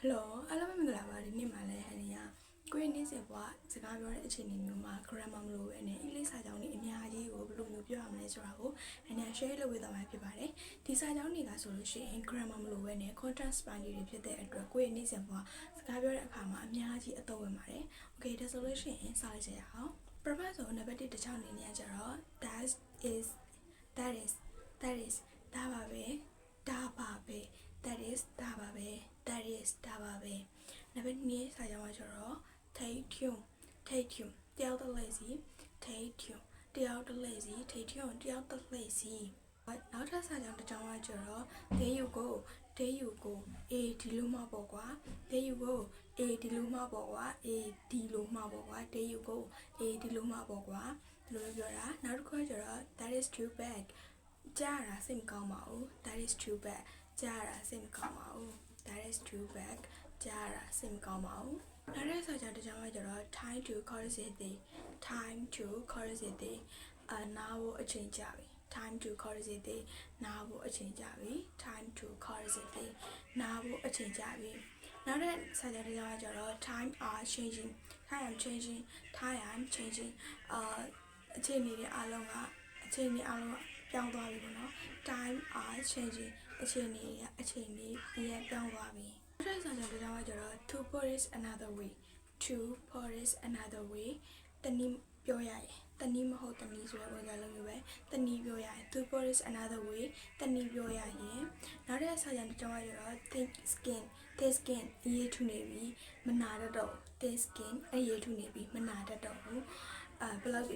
Hello အားလုံးပဲမင်္ဂလာပါဒီနေ့မှလည်းဟန်နီယာကိုယ့်နေ့စဉ်ဘဝစကားပြောတဲ့အချိန်မျိုးမှာ grammar မလို့ပဲနဲ့အင်္ဂလိပ်စာကြောင်းတွေအများကြီးကိုဘယ်လိုမျိုးပြောရမလဲဆိုတာကိုဟန်နီယာ share လုပ်ပေးသွားမှာဖြစ်ပါတယ်ဒီစာကြောင်းတွေကဆိုလို့ရှိရင် grammar မလို့ပဲနဲ့ context ပိုင်းတွေဖြစ်တဲ့အတွက်ကိုယ့်ရဲ့နေ့စဉ်ဘဝစကားပြောတဲ့အခါမှာအများကြီးအသုံးဝင်ပါတယ် Okay ဒါဆိုလို့ရှိရင်စလိုက်ကြရအောင် purpose ဆိုနံပါတ်1တစ်ချောင်းအနေနဲ့ကျတော့ that is that is ဒါပါပဲ that is ဒါပါပဲ that is ဒါပါပဲနံပါတ်2စာကြောင်းကကျတော့ take tune တယောက်တစ်လက်စီ take tune တယောက်တစ်လက်စီ take tune တယောက်တစ်လက်စီနောက်ထပ်စာကြောင်းတစ်ကြောင်းကကျတော့ there you go အေးဒီလိုမှပေါ့ကွာ there you go အေးဒီလိုမှပေါ့ကွာ အေးဒီလိုမှပေါ့ကွာ there you go အေးဒီလိုမှပေါ့ကွာဒီလိုပြောတာနောက်တစ်ခုကကျတော့ that is too bad ကြားရတာစိတ်မကောင်းပါဘူး that is too bad ကြားရတာစိတ်မကောင်းပါဘူး that is too bad ကြားရတာစိတ်မကောင်းပါဘူးနောက်တဲ့စာကြောင်းတစ်ကြောင်းကကျတော့ time to curiosity နားဖို့အချိန်ကြာပြီ time to curiosity နားဖို့အချိန်ကြာပြီ time to curiosity နားဖို့အချိန်ကြာပြီနောက်တဲ့စာကြောင်းတစ်ကြောင်းကကျတော့ time are changing အချိန်တွေအားလုံးကပြောင်းသွားပြီပေါ့နော် time are changing အချိန်တွေပြောင်းသွားပြီနောက်တဲ့စာကြောင်းတစ်ကြောင်းကကျတော့ to put it another way တနည်းပြောရရင်တနည်းမဟုတ်တနည်းဆိုတဲ့ပုံစံလုံးမျိုးပဲတနည်းပြောရရင် to put it another way တနည်းပြောရရင်နောက်တဲ့စာကြောင်းတစ်ကြောင်းကကျတော့ thick skin အရေးထူနေပြီမနာတတ်တော့ thick skin အရေးထူနေပြီမနာတတ်တော့ဘူးဘယ်လောက်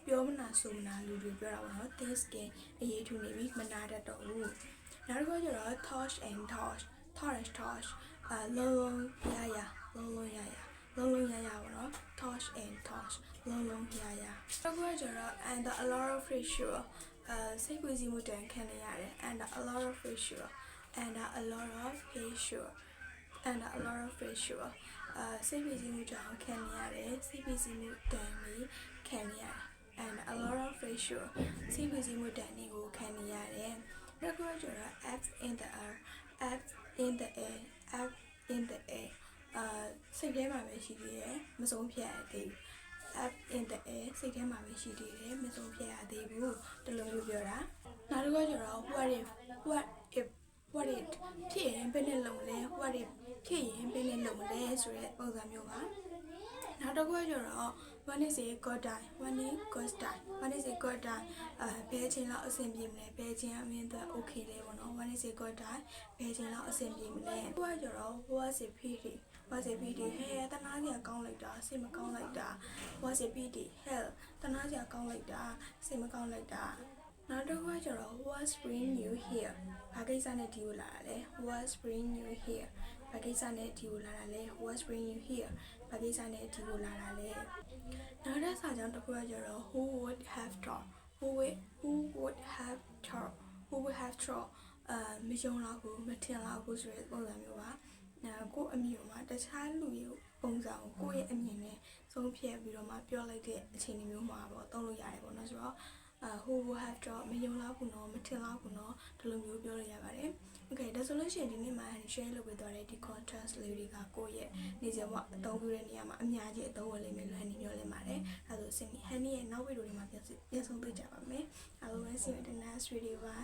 ပြောမနာဆိုမနာလူတွေပြောတာပေါ့နော် thick skin အရေးထူနေပြီမနာတတ်တော့ဘူးနောက်တစ်ခုကျတော့ tosh လုံးရရပေါ့နော် tosh and tosh လုံးရရနောက်တစ်ခုကျတော့ and a lot of pressure စိတ်ကူးစီးမှုတန်ခံနေရတယ် and a lot of pressure စိတ်ကူးစီးမှုတန်ခံနေရတယ် and a lot of pressure စိတ်ကူးစီးမှုတန်တွေကိုခံနေရတယ်နောက်တစ်ခုကျတော့ up in the air စိတ်ထဲမှာပဲရှိသေးတယ်မဆုံးဖြတ်ရသေးဘူး up in the air စိတ်ထဲမှာပဲရှိသေးတယ်မဆုံးဖြတ်ရသေးဘူးတလုံးလို့ပြောတာနောက်တစ်ခုကျတော့ what if ဖြစ်ရင်ဘယ်နဲ့လုပ်လဲ what if ဖြစ်ရင်ဘယ်နဲ့လုပ်လဲဆိုတဲ့ပုံစံမျိုးပါနောက်တစ်ခုကျတော့ when is a good time ဘယ်ချိန်လောက်အဆင်ပြေမလဲဘယ်ချိန်အမြင်သက် okay လဲပေါ့နော် when is a good time ဘယ်ချိန်လောက်အဆင်ပြေမလဲဟိုကကျတော့ was a pity ဟဲ့တနာစရာကောင်းလိုက်တာစိတ်မကောင်းလိုက်တာ was a pity ဟဲ့တနာစရာကောင်းလိုက်တာစိတ်မကောင်းလိုက်တာနောက်တစ်ခုကကျတော့ was bring you here ဘာကိစ္စနဲ့ဒီကိုလာတာလဲ was bring you here ဘာကိစ္စနဲ့ဒီကိုလာတာလဲ was bring you here ဘာကိစ္စနဲ့ဒီကိုလာတာလဲနောက်တဲ့စာကြောင်းတစ်ခုကကျတော့ who would have thought မယုံလောက်ဘူးမထင်လောက်ဘူးဆိုတဲ့ပုံစံမျိုးပါကိုယ့်အမြင်မှာတခြားလူရဲ့ပုံစံကိုကိုယ့်ရဲ့အမြင်နဲ့ဆုံးဖြတ်ပြီးတော့မှပြောလိုက်တဲ့အခြေအနေမျိုးမှာပေါ့သုံးလို့ရတယ်ပေါ့နော်ဆိုတော့ who would have thought မယုံလောက်ဘူးနော်မထင်လောက်ဘူးနော်ဒီလိုမျိုးပြောလို့ရပါတယ် Okay ဒါဆိုလို့ရှိရင်ဒီနေ့မှာ share လုပ်ပေးသွားတဲ့ဒီ contrast လေးတွေကကိုယ့်ရဲ့နေ့စဉ်ဘဝအသုံးပြုတဲ့နေရာမှာအများကြီးအသုံးဝင်လိမ့်မယ်လို့ဟန်နီပြောလင်ပါတယ်အဲဒါဆိုစင်ဟန်နီရဲ့နောက်ဗီဒီယိုတွေမှာပြန်ဆုံးတွေ့ကြပါမယ်အားလုံးပဲ see you in the next video ပါ